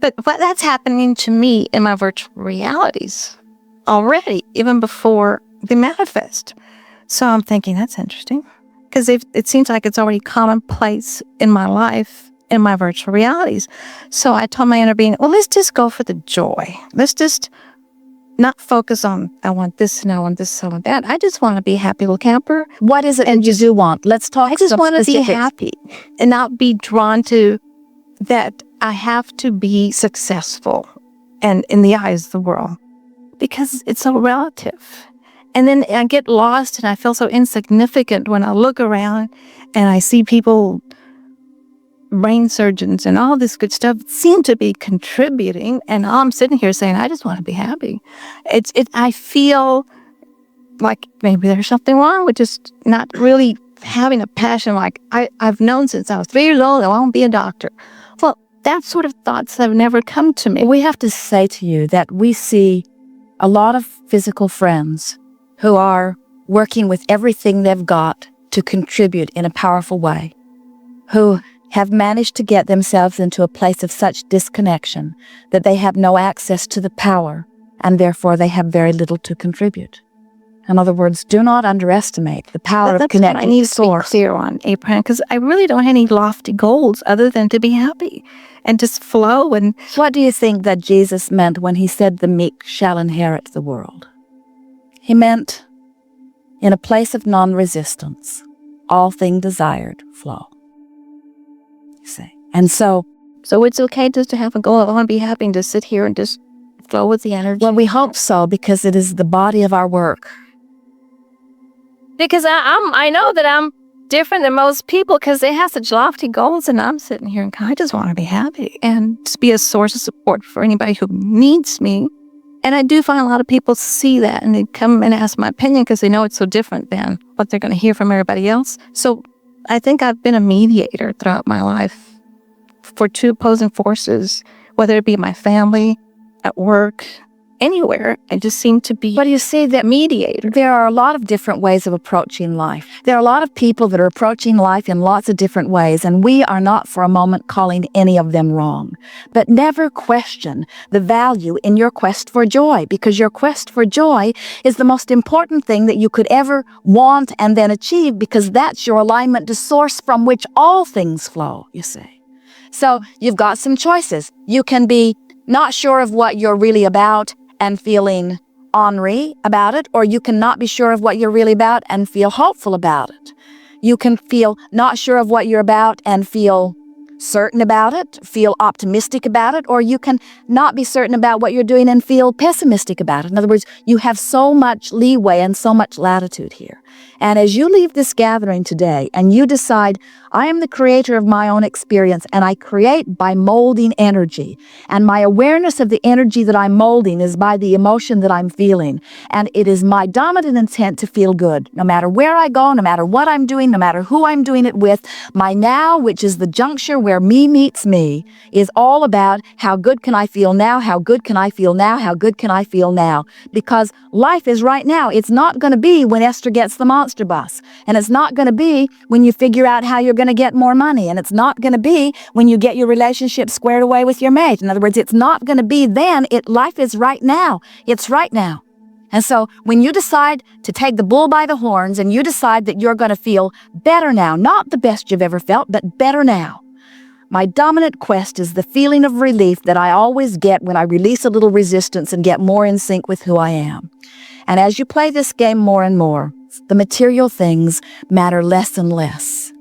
But that's happening to me in my virtual realities already, even before they manifest. So I'm thinking that's interesting, because it seems like it's already commonplace in my life, in my virtual realities. So I told my inner being, well, let's just go for the joy. Let's just not focus on, I want this and I want this, I want that. I just want to be a happy little camper. What is it that you do want? Let's talk. I just want to be happy and not be drawn to that I have to be successful and in the eyes of the world, because it's so relative. And then I get lost and I feel so insignificant when I look around and I see people, brain surgeons and all this good stuff, seem to be contributing, and I'm sitting here saying, I just want to be happy. I feel like maybe there's something wrong with just not really having a passion. Like I've known since I was 3 years old, I want to be a doctor. Well, that sort of thoughts have never come to me. We have to say to you that we see a lot of physical friends who are working with everything they've got to contribute in a powerful way, who have managed to get themselves into a place of such disconnection that they have no access to the power, and therefore they have very little to contribute. In other words, do not underestimate the power of connecting. That's what I need to be clear on, Abraham, because I really don't have any lofty goals other than to be happy and just flow. And what do you think that Jesus meant when he said the meek shall inherit the world? He meant, in a place of non-resistance, all thing desired flow. You see? And so it's okay just to have a goal. I want to be happy and just sit here and just flow with the energy. Well, we hope so, because it is the body of our work. Because I know that I'm different than most people, because they have such lofty goals, and I'm sitting here and I just want to be happy and just be a source of support for anybody who needs me. And I do find a lot of people see that and they come and ask my opinion because they know it's so different than what they're going to hear from everybody else. So I think I've been a mediator throughout my life for two opposing forces, whether it be my family, at work, anywhere. I just seem to be, but you see, that mediator. There are a lot of different ways of approaching life. There are a lot of people that are approaching life in lots of different ways, and we are not for a moment calling any of them wrong. But never question the value in your quest for joy, because your quest for joy is the most important thing that you could ever want and then achieve, because that's your alignment to source from which all things flow, you see. So you've got some choices. You can be not sure of what you're really about and feeling ornery about it, or you can not be sure of what you're really about and feel hopeful about it. You can feel not sure of what you're about and feel certain about it, feel optimistic about it, or you can not be certain about what you're doing and feel pessimistic about it. In other words, you have so much leeway and so much latitude here. And as you leave this gathering today and you decide, I am the creator of my own experience, and I create by molding energy, and my awareness of the energy that I'm molding is by the emotion that I'm feeling, and it is my dominant intent to feel good. No matter where I go, no matter what I'm doing, no matter who I'm doing it with, my now, which is the juncture where me meets me, is all about how good can I feel now, how good can I feel now, how good can I feel now, because life is right now. It's not going to be when Esther gets the monster bus, and it's not going to be when you figure out how you're going to get more money, and it's not going to be when you get your relationship squared away with your mate. In other words, it's not going to be then. Life is right now. It's right now. And so when you decide to take the bull by the horns and you decide that you're going to feel better now, not the best you've ever felt, but better now. My dominant quest is the feeling of relief that I always get when I release a little resistance and get more in sync with who I am. And as you play this game more and more, the material things matter less and less.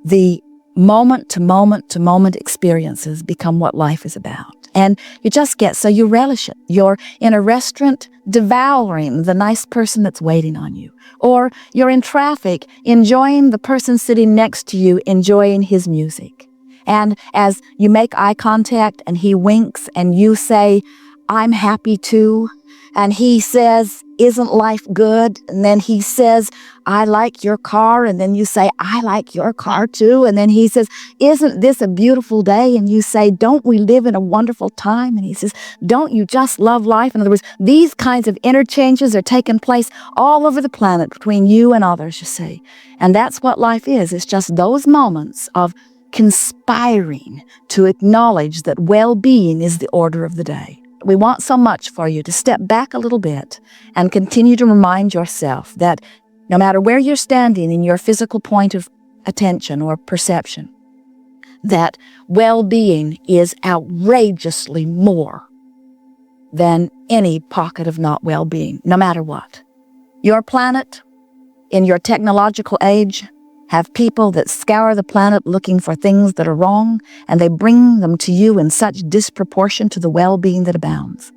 The moment-to-moment-to-moment experiences become what life is about. And you just get, so you relish it. You're in a restaurant devouring the nice person that's waiting on you. Or you're in traffic enjoying the person sitting next to you, enjoying his music. And as you make eye contact and he winks and you say, I'm happy too, and he says, isn't life good? And then he says, I like your car. And then you say, I like your car too. And then he says, isn't this a beautiful day? And you say, don't we live in a wonderful time? And he says, don't you just love life? In other words, these kinds of interchanges are taking place all over the planet between you and others, you see. And that's what life is. It's just those moments of conspiring to acknowledge that well-being is the order of the day. We want so much for you to step back a little bit and continue to remind yourself that no matter where you're standing in your physical point of attention or perception, that well-being is outrageously more than any pocket of not well-being, no matter what. Your planet, in your technological age, have people that scour the planet looking for things that are wrong, and they bring them to you in such disproportion to the well-being that abounds.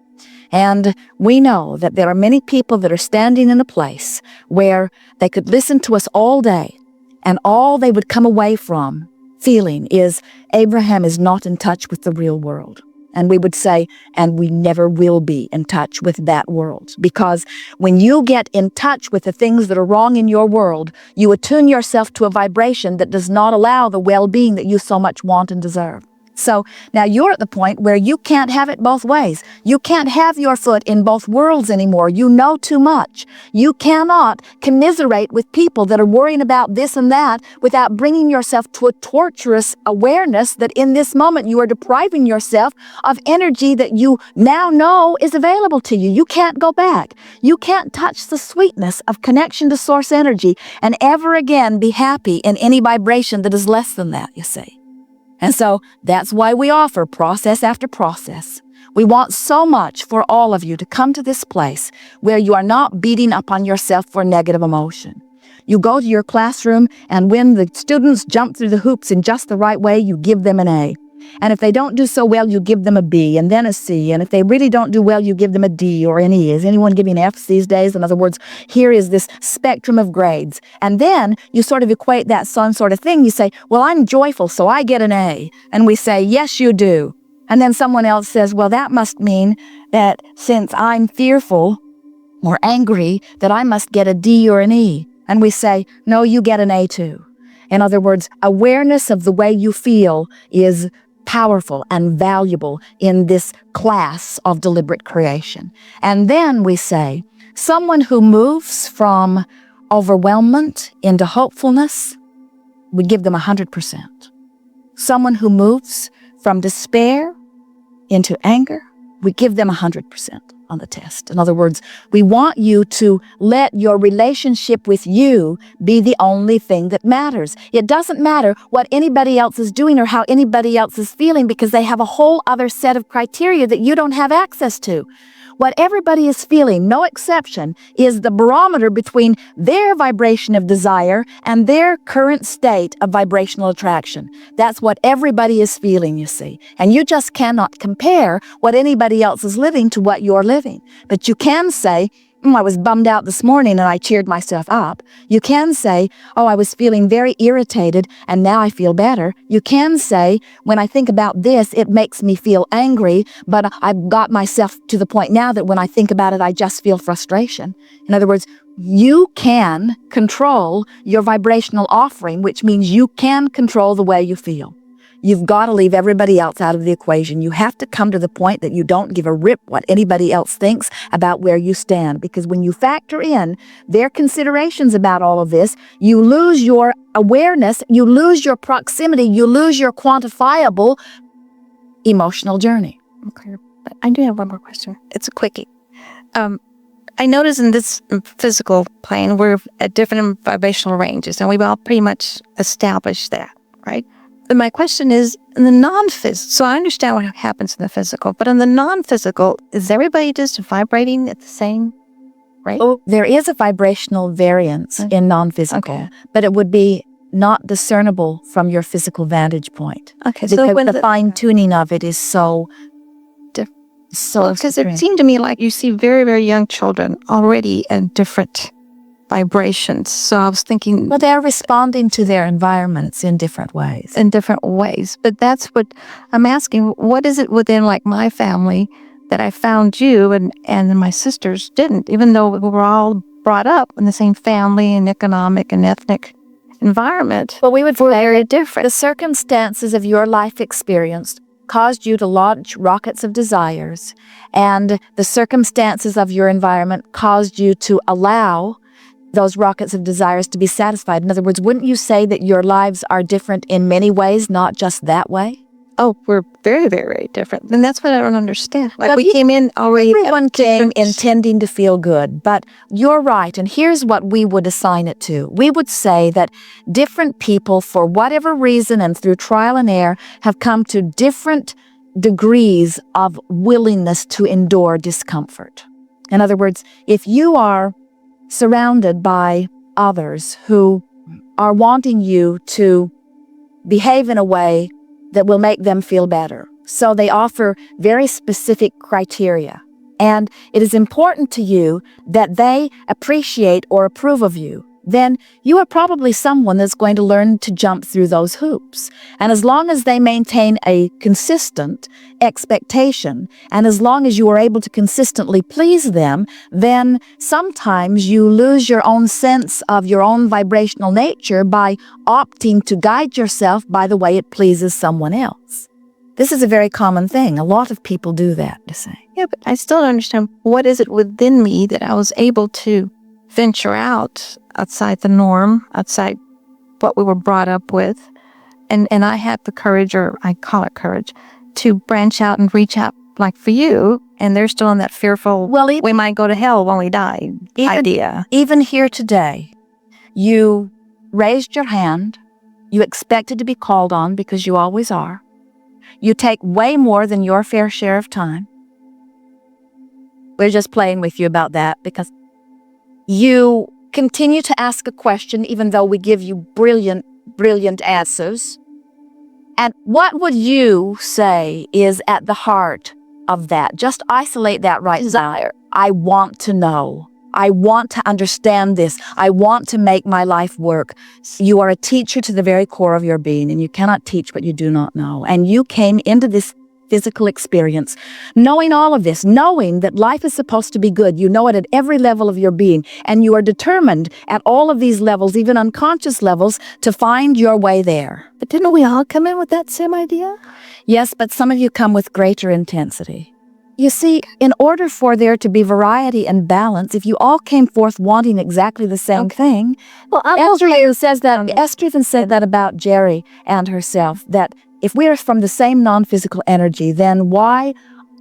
And we know that there are many people that are standing in a place where they could listen to us all day, and all they would come away from feeling is Abraham is not in touch with the real world. And we would say, and we never will be in touch with that world. Because when you get in touch with the things that are wrong in your world, you attune yourself to a vibration that does not allow the well-being that you so much want and deserve. So now you're at the point where you can't have it both ways. You can't have your foot in both worlds anymore. You know too much. You cannot commiserate with people that are worrying about this and that without bringing yourself to a torturous awareness that in this moment you are depriving yourself of energy that you now know is available to you. You can't go back. You can't touch the sweetness of connection to source energy and ever again be happy in any vibration that is less than that, you see. And so that's why we offer process after process. We want so much for all of you to come to this place where you are not beating up on yourself for negative emotion. You go to your classroom, and when the students jump through the hoops in just the right way, you give them an A. And if they don't do so well, you give them a B and then a C. And if they really don't do well, you give them a D or an E. Is anyone giving Fs these days? In other words, here is this spectrum of grades. And then you sort of equate that some sort of thing. You say, well, I'm joyful, so I get an A. And we say, yes, you do. And then someone else says, well, that must mean that since I'm fearful or angry, that I must get a D or an E. And we say, no, you get an A too. In other words, awareness of the way you feel is powerful and valuable in this class of deliberate creation. And then we say, someone who moves from overwhelmment into hopefulness, we give them 100%. Someone who moves from despair into anger, we give them 100% on the test. In other words, we want you to let your relationship with you be the only thing that matters. It doesn't matter what anybody else is doing or how anybody else is feeling, because they have a whole other set of criteria that you don't have access to. What everybody is feeling, no exception, is the barometer between their vibration of desire and their current state of vibrational attraction. That's what everybody is feeling, you see. And you just cannot compare what anybody else is living to what you're living. But you can say, I was bummed out this morning and I cheered myself up. You can say, oh, I was feeling very irritated and now I feel better. You can say, when I think about this, it makes me feel angry, but I've got myself to the point now that when I think about it, I just feel frustration. In other words, you can control your vibrational offering, which means you can control the way you feel. You've got to leave everybody else out of the equation. You have to come to the point that you don't give a rip what anybody else thinks about where you stand. Because when you factor in their considerations about all of this, you lose your awareness, you lose your proximity, you lose your quantifiable emotional journey. Okay, but I do have one more question. It's a quickie. I notice in this physical plane, we're at different vibrational ranges, and we've all pretty much established that, right? But my question is, in the non-physical, so I understand what happens in the physical, but in the non-physical, is everybody just vibrating at the same rate? Oh, there is a vibrational variance in non-physical, but it would be not discernible from your physical vantage point. Okay, because so when the fine-tuning of it is so because it seemed to me like you see very, very young children already at different vibrations. So I was thinking, well, they're responding to their environments in different ways. But that's what I'm asking. What is it within like my family that I found you and my sisters didn't, even though we were all brought up in the same family and economic and ethnic environment? Well, we would say very different. The circumstances of your life experience caused you to launch rockets of desires, and the circumstances of your environment caused you to allow those rockets of desires to be satisfied? In other words, wouldn't you say that your lives are different in many ways, not just that way? Oh, we're very, very, very different. And that's what I don't understand. Like, Well, we came in already. Everyone came intending to feel good, but you're right. And here's what we would assign it to. We would say that different people, for whatever reason and through trial and error, have come to different degrees of willingness to endure discomfort. In other words, if you are surrounded by others who are wanting you to behave in a way that will make them feel better. So they offer very specific criteria. And it is important to you that they appreciate or approve of you. Then you are probably someone that's going to learn to jump through those hoops. And as long as they maintain a consistent expectation, and as long as you are able to consistently please them, then sometimes you lose your own sense of your own vibrational nature by opting to guide yourself by the way it pleases someone else. This is a very common thing. A lot of people do that, to say. Yeah, but I still don't understand, what is it within me that I was able to venture outside the norm, outside what we were brought up with. And I had the courage, or I call it courage, to branch out and reach out, like for you. And they're still in that fearful, we might go to hell when we die idea. Even here today, you raised your hand. You expected to be called on because you always are. You take way more than your fair share of time. We're just playing with you about that because you continue to ask a question even though we give you brilliant, brilliant answers. And what would you say is at the heart of that? Just isolate that right now. I want to know. I want to understand this. I want to make my life work. You are a teacher to the very core of your being, and you cannot teach what you do not know. And you came into this physical experience knowing all of this, knowing that life is supposed to be good. You know it at every level of your being, and you are determined at all of these levels, even unconscious levels, to find your way there. But didn't we all come in with that same idea? Yes, but some of you come with greater intensity. You see, in order for there to be variety and balance, if you all came forth wanting exactly the same thing, well, Esther even said that about Jerry and herself, that if we are from the same non-physical energy, then why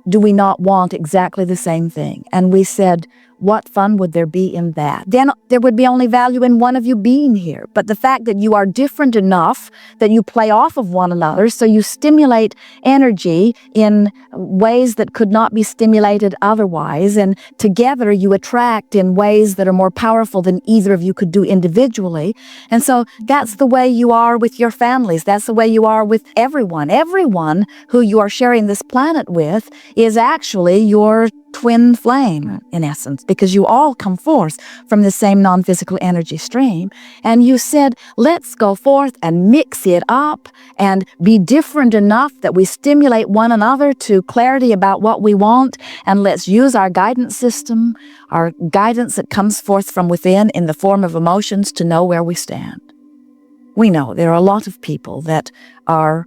do we not want exactly the same thing? And we said, what fun would there be in that? Then there would be only value in one of you being here. But the fact that you are different enough that you play off of one another, so you stimulate energy in ways that could not be stimulated otherwise, and together you attract in ways that are more powerful than either of you could do individually. And so that's the way you are with your families. That's the way you are with everyone. Everyone who you are sharing this planet with is actually your twin flame, in essence, because you all come forth from the same non-physical energy stream. And you said, let's go forth and mix it up and be different enough that we stimulate one another to clarity about what we want. And let's use our guidance system, our guidance that comes forth from within in the form of emotions, to know where we stand. We know there are a lot of people that are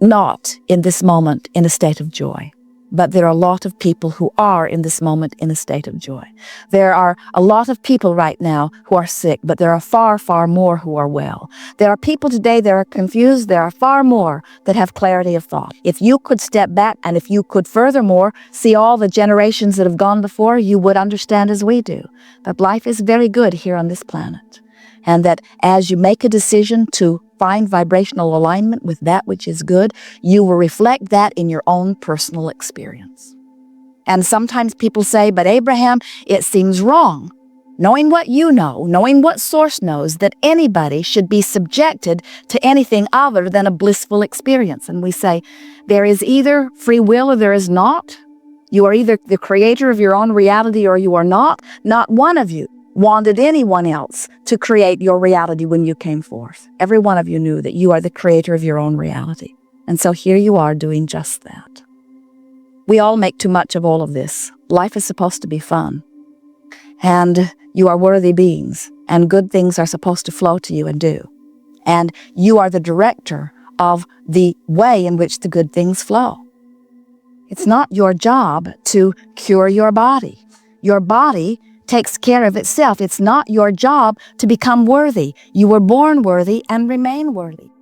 not in this moment in a state of joy. But there are a lot of people who are in this moment in a state of joy. There are a lot of people right now who are sick, but there are far, far more who are well. There are people today that are confused. There are far more that have clarity of thought. If you could step back, and if you could furthermore see all the generations that have gone before, you would understand as we do that life is very good here on this planet. And that as you make a decision to find vibrational alignment with that which is good, you will reflect that in your own personal experience. And sometimes people say, but Abraham, it seems wrong, knowing what you know, knowing what Source knows, that anybody should be subjected to anything other than a blissful experience. And we say, there is either free will or there is not. You are either the creator of your own reality or you are not. Not one of you wanted anyone else to create your reality when you came forth. Every one of you knew that you are the creator of your own reality. And so here you are doing just that. We all make too much of all of this. Life is supposed to be fun. And you are worthy beings, and good things are supposed to flow to you and do. And you are the director of the way in which the good things flow. It's not your job to cure your body. Your body takes care of itself. It's not your job to become worthy. You were born worthy and remain worthy.